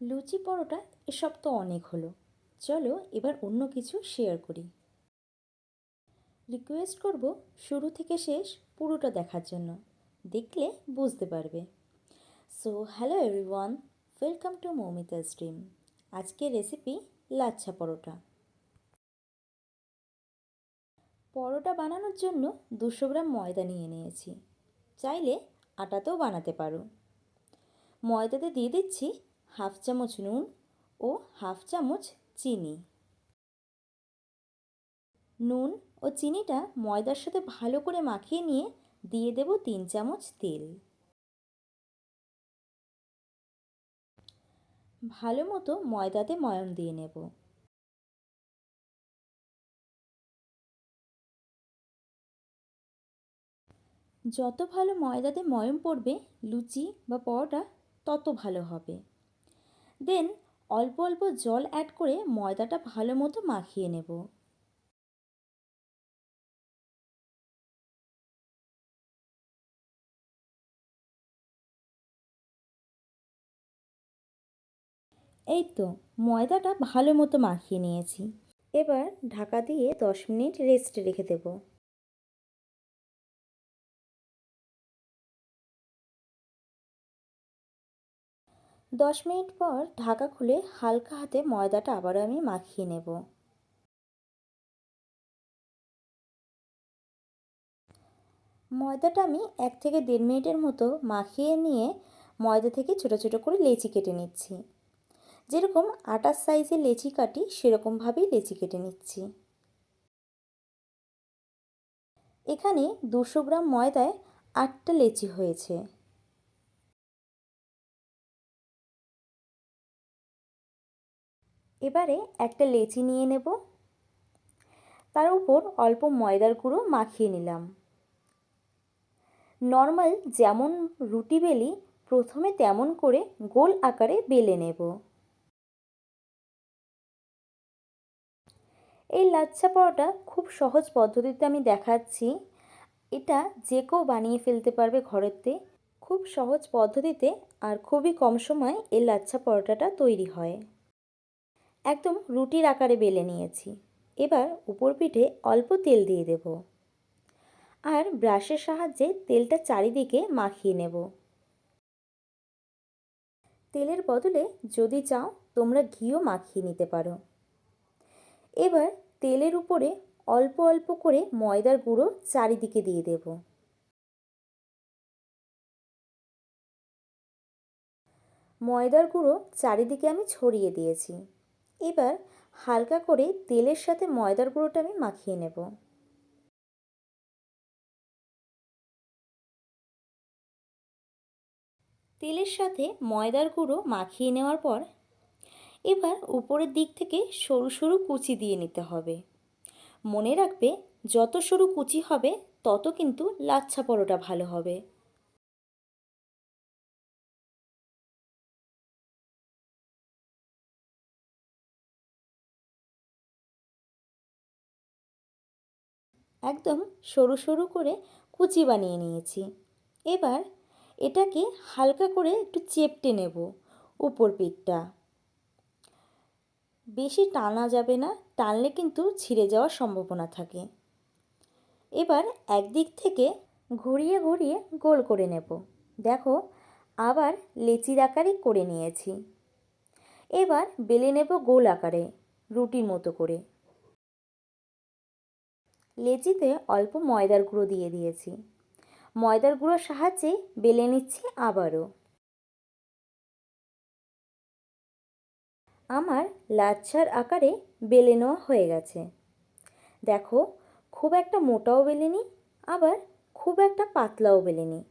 লুচি পরোটা এসব তো অনেক হলো। চলো এবার অন্য কিছু শেয়ার করি। রিকোয়েস্ট করব শুরু থেকে শেষ পুরোটা দেখার জন্য, দেখলে বুঝতে পারবে। So hello everyone, welcome to Moumita stream. আজকের রেসিপি লাচ্ছা পরোটা। পরোটা বানানোর জন্য 200 গ্রাম ময়দা নিয়ে নিয়েছি। চাইলে আটাতেও বানাতে পারো। ময়দাতে দিয়ে দিচ্ছি হাফ চামচ নুন ও হাফ চামচ চিনি। নুন ও চিনিটা ময়দার সাথে ভালো করে মাখিয়ে নিয়ে দিয়ে দেব 3 চামচ তেল। ভালো মতো ময়দাতে ময়ান দিয়ে নেব। যত ভালো ময়দাতে ময়ম পড়বে লুচি বা পরোটা তত ভালো হবে। দেন অল্প অল্প জল অ্যাড করে ময়দাটা ভালো মতো মাখিয়ে নেব। এই তো ময়দাটা ভালো মতো মাখিয়ে নিয়েছি। এবার ঢাকা দিয়ে 10 মিনিট রেস্টে রেখে দেব। 10 মিনিট পর ঢাকা খুলে হালকা হাতে ময়দাটা আবারও আমি মাখিয়ে নেব। ময়দাটা আমি 1 থেকে 1.5 মিনিটের মতো মাখিয়ে নিয়ে ময়দা থেকে ছোটো ছোটো করে লেচি কেটে নিচ্ছি। যেরকম আটার সাইজের লেচি কাটি সেরকমভাবেই লেচি কেটে নিচ্ছি। এখানে 200 গ্রাম ময়দায় 8টা লেচি হয়েছে। এবারে একটা লেচি নিয়ে নেব, তার উপর অল্প ময়দার গুঁড়ো মাখিয়ে নিলাম। নর্মাল যেমন রুটি বেলি প্রথমে তেমন করে গোল আকারে বেলে নেব। এই লাচ্ছা পরোটা খুব সহজ পদ্ধতিতে আমি দেখাচ্ছি। এটা যে কেউ বানিয়ে ফেলতে পারবে ঘরেতে। খুব সহজ পদ্ধতিতে আর খুবই কম সময়ে এই লাচ্ছা পরোটাটা তৈরি হয়। একদম রুটির আকারে বেলে নিয়েছি। এবার উপর পিঠে অল্প তেল দিয়ে দেব আর ব্রাশের সাহায্যে তেলটা চারিদিকে মাখিয়ে নেব। তেলের বদলে যদি চাও তোমরা ঘিও মাখিয়ে নিতে পারো। এবার তেলের উপরে অল্প অল্প করে ময়দার গুঁড়ো চারিদিকে দিয়ে দেব। ময়দার গুঁড়ো চারিদিকে আমি ছড়িয়ে দিয়েছি। এবার হালকা করে তেলের সাথে ময়দার গুঁড়োটা আমি মাখিয়ে নেব। তেলের সাথে ময়দার গুঁড়ো মাখিয়ে নেওয়ার পর এবার উপরের দিক থেকে সরু সরু কুচি দিয়ে নিতে হবে। মনে রাখবে যত সরু কুচি হবে তত কিন্তু লাচ্ছা পরোটা ভালো হবে। একদম সরু সরু করে কুচি বানিয়ে নিয়েছি। এবার এটাকে হালকা করে একটু চেপটে নেব উপর পিঠটা। বেশি টানা যাবে না, টানলে কিন্তু ছিঁড়ে যাওয়ার সম্ভাবনা থাকে। এবার একদিক থেকে ঘুরিয়ে ঘুরিয়ে গোল করে নেব। দেখো আবার লেচির আকারে করে নিয়েছি। এবার বেলে নেব গোল আকারে রুটির মতো করে। লেচিতে অল্প ময়দার গুঁড়ো দিয়ে দিয়েছি। ময়দার গুঁড়োর সাহায্যে বেলে নিচ্ছি আবারও। আমার লাচ্ছার আকারে বেলে নেওয়া হয়ে গেছে। দেখো খুব একটা মোটাও বেলিনি, আবার খুব একটা পাতলাও বেলিনি।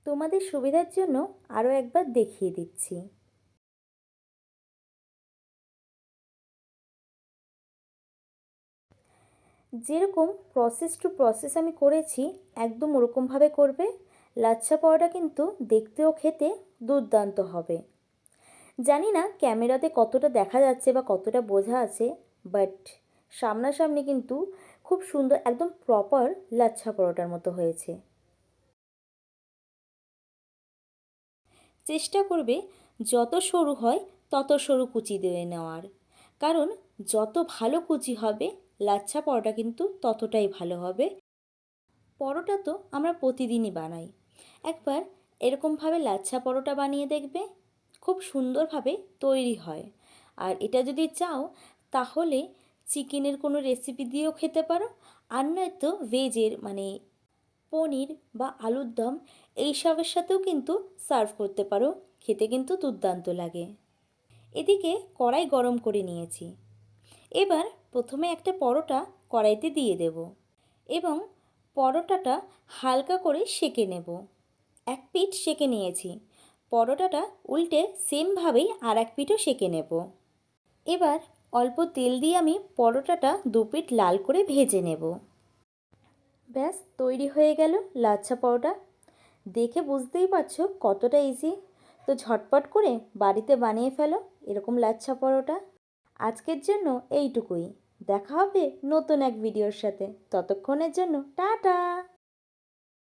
তোমাদের সুবিধার জন্য আরও একবার দেখিয়ে দিচ্ছি। যেরকম প্রসেস টু প্রসেস আমি করেছি একদম ওরকমভাবে করবে। লাচ্ছা পরোটা কিন্তু দেখতেও খেতে দুর্দান্ত হবে। জানি না ক্যামেরাতে কতটা দেখা যাচ্ছে বা কতটা বোঝা আছে, বাট সামনাসামনি কিন্তু খুব সুন্দর একদম প্রপার লাচ্ছা পরোটার মতো হয়েছে। চেষ্টা করবে যত সরু হয় তত সরু কুচি দিয়ে নেওয়ার, কারণ যত ভালো কুচি হবে লাচ্ছা পরোটা কিন্তু ততটাই ভালো হবে। পরোটা তো আমরা প্রতিদিনই বানাই, একবার এরকমভাবে লাচ্ছা পরোটা বানিয়ে দেখবে, খুব সুন্দরভাবে তৈরি হয়। আর এটা যদি চাও তাহলে চিকেনের কোনো রেসিপি দিয়েও খেতে পারো, আর নয়তো ভেজের মানে পনির বা আলুর দম এইসবের সাথেও কিন্তু সার্ভ করতে পারো, খেতে কিন্তু দুর্দান্ত লাগে। এদিকে কড়াই গরম করে নিয়েছি। এবার প্রথমে একটা পরোটা কড়াইতে দিয়ে দেব এবং পরোটাটা হালকা করে সেঁকে নেব। এক পিঠ সেঁকে নিয়েছি, পরোটাটা উল্টে সেমভাবেই আর এক পিঠও সেঁকে নেব। এবার অল্প তেল দিয়ে আমি পরোটাটা দু পিঠ লাল করে ভেজে নেব। ব্যাস তৈরি হয়ে গেল লাচ্ছা পরোটা। দেখে বুঝতেই পারছো কতটা ইজি। তো ঝটপট করে বাড়িতে বানিয়ে ফেলো এরকম লাচ্ছা পরোটা। আজকের জন্য এইটুকুই। দেখা হবে নতুন এক ভিডিওর সাথে। ততক্ষণের জন্য টাটা।